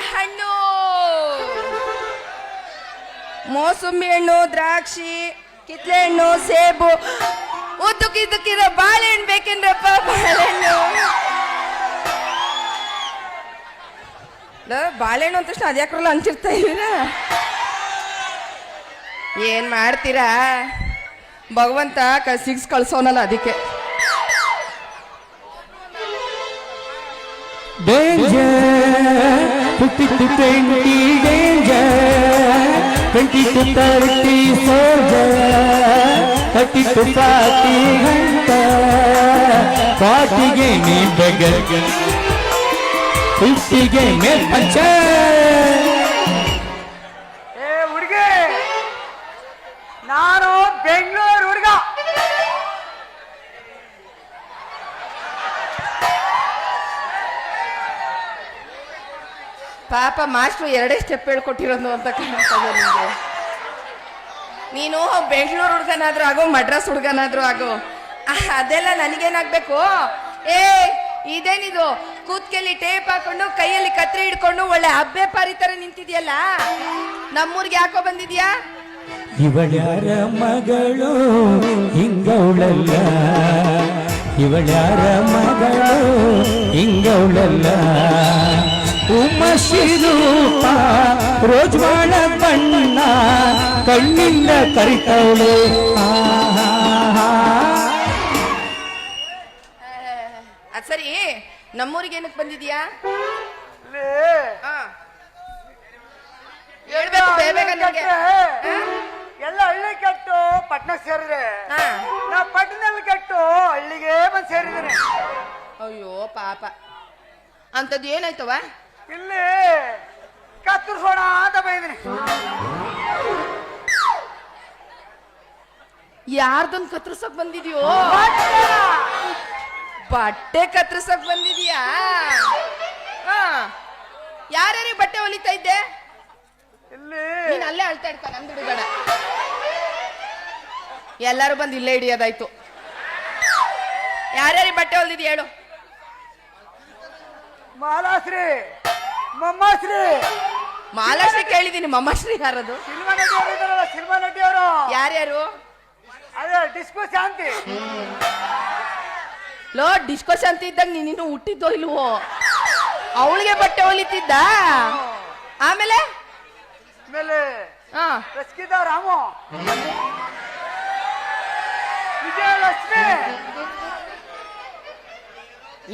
ಹಣ್ಣು, ಮೋಸಂಬಿ ಹಣ್ಣು, ದ್ರಾಕ್ಷಿ, ಕಿತ್ಲೆ ಹಣ್ಣು, ಸೇಬು, ಉದ್ದಕ್ಕಿದ್ದಕ್ಕಿರೋ ಬಾಳೆಹಣ್ಣು ಬೇಕೇನ್ರಪ್ಪ? ಬಾಳೆಹಣ್ಣು ಬಾಳೆಹಣ್ಣು ಅಂತ ತಕ್ಷಣ ಅದ್ಯಾಕ್ರಲ್ಲ ಹಂಚಿರ್ತಾ ಇದ್ದೀರಾ? ಏನ್ ಮಾಡ್ತೀರಾ? ಭಗವಂತ ಸಿಕ್ಸ್ ಕಳ್ಸೋನಲ್ಲ ಅದಕ್ಕೆ. Danger, 50 to 20 danger, 20 to 30 soldier, 30 to 40 hunter, 40 ಗೆ ನೀ beggar, 50 ಗೆ ಮೇಲ್ ಪಂಚರ್. ಹುಡುಗಿ, ನಾನು ಬೆಂಗಳೂರು ಹುಡುಗ. ಪಾಪ ಮಾಸ್ಟ್ರು ಎರಡೇ ಸ್ಟೆಪ್ ಹೇಳ್ಕೊಟ್ಟಿರೋದು ಅಂತ ಕಾಣ್ತದೆ ನಿಮಗೆ. ನೀನು ಬೆಂಗಳೂರು ಹುಡುಗನಾದ್ರೂ ಆಗೋ, ಮಡ್ರಾಸ್ ಹುಡುಗನಾದ್ರೂ ಆಗೋ, ಅದೆಲ್ಲ ನನಗೇನಾಗ್ಬೇಕು? ಇದೇನಿದು ಕೂತ್ಕೆಲ್ಲಿ ಟೇಪ್ ಹಾಕೊಂಡು ಕೈಯಲ್ಲಿ ಕತ್ರಿ ಹಿಡ್ಕೊಂಡು ಒಳ್ಳೆ ಹಬ್ಬೆ ಪಾರಿ ತರ ನಿಂತಿದ್ಯಲ್ಲ, ನಮ್ಮೂರ್ಗೆ ಯಾಕೋ ಬಂದಿದ್ಯಾ? ಇವಳ್ಯಾರ ಮಗಳು ಹಿಂಗವಳಲ್ಲ, ಇವಳ್ಯಾರ ಮಗಳು ಹಿಂಗವಳಲ್ಲ, ಉಮಶಿರೂಪ ರೋಜ್ವಾಳ ಬಣ್ಣ ಕಣ್ಣಿಂದ ಕರಿತವಳು. ಅದ್ ಸರಿ, ನಮ್ಮೂರಿಗೆ ಏನಕ್ಕೆ ಬಂದಿದ್ಯಾ? ಹೇಳ್ಬೇಕು ಬೇಗ ನನಗೆ. ಎಲ್ಲ ಹಳ್ಳಿ ಕೆಟ್ಟು ಪಟ್ನಕ್ಕೆ ಸೇರಿದ್ರೆ, ನಾ ಪಟ್ಟಣದಲ್ಲಿ ಕೆಟ್ಟು ಹಳ್ಳಿಗೆ ಬಂದು ಸೇರಿದ್ದೇನೆ. ಅಯ್ಯೋ ಪಾಪ, ಅಂತದ್ ಏನಾಯ್ತವ? ಇಲ್ಲಿ ಕತ್ತರಿಸೋಣ ಅಂತ ಬಂದಿದ್ದೀನಿ. ಯಾರ್ದೊಂದು ಕತ್ರಿಸಕ್ ಬಂದಿದ್ಯೋ? ಬಟ್ಟೆ ಕತ್ರಿಸಕ್ ಬಂದಿದ್ಯಾ? ಯಾರ್ಯಾರಿಗೆ ಬಟ್ಟೆ ಹೊಲಿತಾ ಇದ್ದೆ? ಇಲ್ಲಿ ನೀನ್ ಅಲ್ಲೇ ಅಳ್ತಾ ಇಡ್ಕ, ನಂದು ಹಿಡಿಬೇಡ. ಎಲ್ಲಾರು ಬಂದು ಇಲ್ಲೇ ಹಿಡಿಯೋದಾಯ್ತು. ಯಾರ್ಯಾರಿಗೆ ಬಟ್ಟೆ ಹೊಲಿದಿದ್ ಹೇಳು? ಮಾಲಾಶ್ರೀ, ಮಮ್ಮಾಶ್ರೀ. ಮಾಲಾಶ್ರೀ ಕೇಳಿದೀನಿ, ಮಮ್ಮಶ್ರೀ ಯಾರದು? ಸಿನಿಮಾ ನಟಿಯವರು ಇದಾರಲ್ಲ, ಸಿನಿಮಾ ನಟಿಯವರು. ಯಾರ್ಯಾರು? ಅದೇ ಡಿಸ್ಕೋ ಶಾಂತಿ. ಲೋ, ಡಿಸ್ಕೋ ಶಾಂತಿ ಇದ್ದಾಗ ನೀನು ಹುಟ್ಟಿದ್ದೋ ಇಲ್ವೋ? ಅವಳಿಗೆ ಬಟ್ಟೆ ಹೊಲಿತಿದ್ದ. ಆಮೇಲೆ ರಸ್ಕಿದ ರಾಮು, ವಿಜಯಲಕ್ಷ್ಮಿ,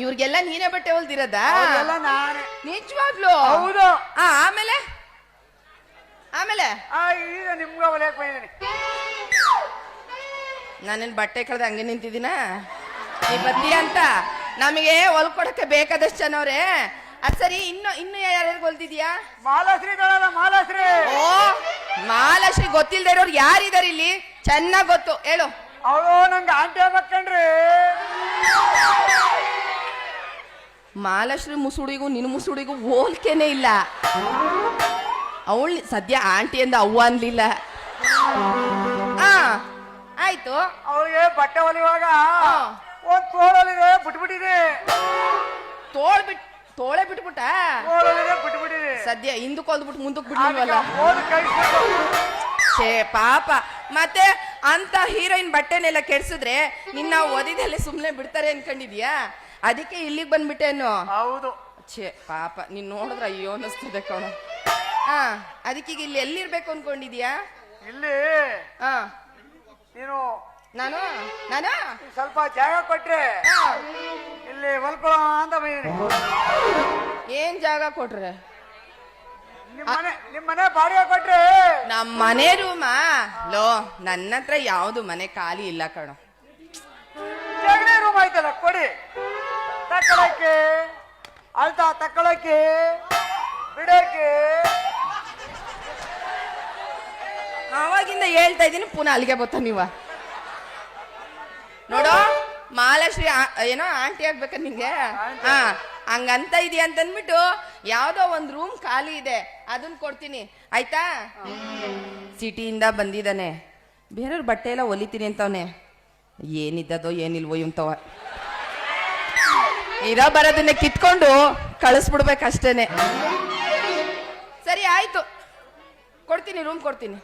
ಇವ್ರಿಗೆಲ್ಲ ನೀನೇ ಬಟ್ಟೆ ಹೊಲ್ದಿರದ? ನಾನೇ. ನಿಜವಾಗ್ಲು? ಹೌದು. ಆಮೇಲೆ ಆಮೇಲೆ ಈಗ ನಿಮ್ಗ ಹೊಲಿಯಕ್ ಬಂದಿದ್ದೀನಿ. ನಾನೇನ್ ಬಟ್ಟೆ ಕಳೆದ ಹಂಗೆ ನಿಂತಿದ್ದೀನ? ನೀ ಬತ್ತಿ ಅಂತ ನಮಗೆ ಹೊಲ್ಕೊಡಕ್ಕೆ ಬೇಕಾದಷ್ಟು ಜನವ್ರೆ. ಅದ್ ಸರಿ, ಇನ್ನು ಯಾರ್ಯಾರು ಹೊಲ್ದಿದ್ಯಾ? ಮಾಲಾಶ್ರೀ ಇದ್ದಾಳಲ್ಲ, ಮಾಲಾಶ್ರೀ. ಓ, ಮಾಲಾಶ್ರೀ ಗೊತ್ತಿಲ್ದೇ ಇರೋರು ಯಾರಿದಾರೆ ಇಲ್ಲಿ? ಚೆನ್ನಾಗ್ ಗೊತ್ತು, ಹೇಳು. ಅವಳು ನಂಗೆ ಆಂಟಿ ಆಗ್ಬೇಕಂಡ್ರಿ. ಮಾಲಾಶ್ರೀ ಮುಸುಡಿಗೂ ನಿನ್ನ ಮುಸುಡಿಗೂ ಹೋಲ್ಕೆನೆ ಇಲ್ಲ. ಅವಳು ಸದ್ಯ ಆಂಟಿ ಅಂದ, ಅವ್ವ ಅನ್ಲಿಲ್ಲ. ಆಯ್ತು. ಅವಳಿಗೆ ಬಟ್ಟೆ ಹೊಲಿಯುವಾಗ ಒಂದ್ ತೋಳಲ್ಲಿದೆ ಬಿಟ್ಬಿಟ್ಟಿದೆ. ತೋಳೆ ಬಿಟ್ಬಿಟ್ಟ? ತೋಳಲ್ಲಿದೆ ಬಿಟ್ಬಿಟ್ಟಿದೆ. ಸದ್ಯ ಹಿಂದಕ್ಕೆ ಹೊಲ್ದ್ಬಿಟ್ಟು ಮುಂದಕ್ಕೆ ಬಿಡ್ಲಿಲ್ವಲ್ಲ? ಛೇ ಪಾಪ. ಮತ್ತೆ ಅಂತ ಹೀರೋಯಿನ್ ಬಟ್ಟೆನೆಲ್ಲ ಕೆಡ್ಸಿದ್ರೆ ನಿನ್ನ ಓದಿದಲ್ಲಿ ಸುಮ್ನೆ ಬಿಡ್ತಾರೆ ಅನ್ಕೊಂಡಿದ್ಯಾ? ಅದಕ್ಕೆ ಇಲ್ಲಿಗೆ ಬಂದ್ಬಿಟ್ಟೇನು? ಹೌದು. ಛೇ ಪಾಪ, ನೀನ್ ನೋಡಿದ್ರೆ ಅಯ್ಯೋ ಅನ್ನಿಸ್ತದೆ ಕಣ. ಅದಕ್ಕೀಗ ಇಲ್ಲಿ ಎಲ್ಲಿರ್ಬೇಕು ಅನ್ಕೊಂಡಿದ್ಯಾ? ಇಲ್ಲಿ ನೀನು ನಾನು ಸ್ವಲ್ಪ ಜಾಗ ಕೊಟ್ರೆ ಇಲ್ಲಿ ಹೊಲ್ಕೊಳ್ಳೋ ಅಂತ ಬಂದಿದ್ದೀನಿ. ಏನ್ ಜಾಗ ಕೊಟ್ರೆ? ನಿಮ್ ಮನೆ ಬಾಡಿಗೆ ಕೊಟ್ರೆ? ನಮ್ಮ ಮನೆ ರೂಮಾ? ಲೋ, ನನ್ನ ಹತ್ರ ಯಾವ್ದು ಮನೆ ಖಾಲಿ ಇಲ್ಲ ಕಣ. ಜಗನೇ ರೂಮ್ ಆಯ್ತಲ್ಲ, ಕೊಡಿ. ತಕ್ಕಳಕ್ಕೆ ಅಳ್ತಾ, ತಕ್ಕಳಕ್ಕೆ ಬಿಡಕ್ಕೆ. ಅವಾಗಿಂದ ಹೇಳ್ತಾ ಇದ್ದೀನಿ, ಪುನಃ ಅಲ್ಲಿಗೆ ಬರ್ತಾ ನೀವ. ನೋಡು, ಮಹಾಲಕ್ಷ್ಮಿ ಏನೋ ಆಂಟಿ ಆಗ್ಬೇಕ ನಿಂಗೆ? ಹಂಗಂತ ಇದೆಯಾ ಅಂತಂದ್ಬಿಟ್ಟು ಯಾವ್ದೋ ಒಂದ್ ರೂಮ್ ಖಾಲಿ ಇದೆ, ಅದನ್ನ ಕೊಡ್ತೀನಿ ಆಯ್ತಾ? ಸಿಟಿಯಿಂದ ಬಂದಿದ್ದಾನೆ, ಬೇರೆಯವ್ರ ಬಟ್ಟೆ ಎಲ್ಲ ಹೊಲಿತೀನಿ ಅಂತವನೆ. ಏನಿದ್ದದೋ ಏನಿಲ್ವೋ ಇಂತವ, ಇರೋ ಬರೋದನ್ನ ಕಿತ್ಕೊಂಡು ಕಳಿಸ್ಬಿಡ್ಬೇಕಷ್ಟೇನೆ. ಆಯ್ತು, ಕೊಡ್ತೀನಿ, ರೂಮ್ ಕೊಡ್ತೀನಿ.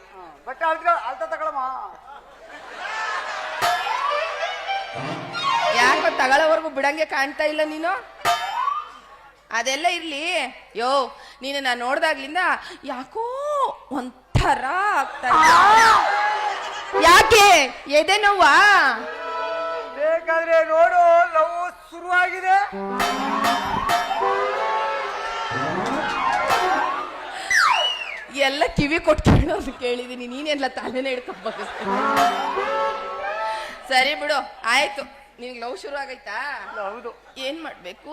ಬಟ್ಟೆ ಅಳ್ತ ತಗೊಳಮ್ಮ. ಯಾಕೋ ತಗೊಳ್ಳೋವರೆಗೂ ಬಿಡಂಗೆ ಕಾಣ್ತಾ ಇಲ್ಲ ನೀನು. ಅದೆಲ್ಲ ಇರ್ಲಿ. ಯೋ, ನೀನು ನಾನು ನೋಡ್ದಾಗ್ಲಿಂದ ಯಾಕೋ ಒಂಥರ ಆಗ್ತಾ ಇದೆ. ಯಾಕೆ? ಎದೆ ನೋವಾ? ಬೇಕಾದ್ರೆ ನೋಡು, ಲವ್ ಶುರುವಾಗಿದೆ. ಎಲ್ಲ ಕಿವಿ ಕೊಟ್ಕೊಳ್ಳೋದು ಕೇಳಿದೀನಿ, ನೀನೆಲ್ಲ ತಲೆನೇ ಹಿಡ್ಕೊಂಡು. ಸರಿ ಬಿಡು, ಆಯ್ತು. ನಿನ್ಗೆ ಲವ್ ಶುರು ಆಗೈತಾ? ಹೌದು. ಏನ್ ಮಾಡ್ಬೇಕು?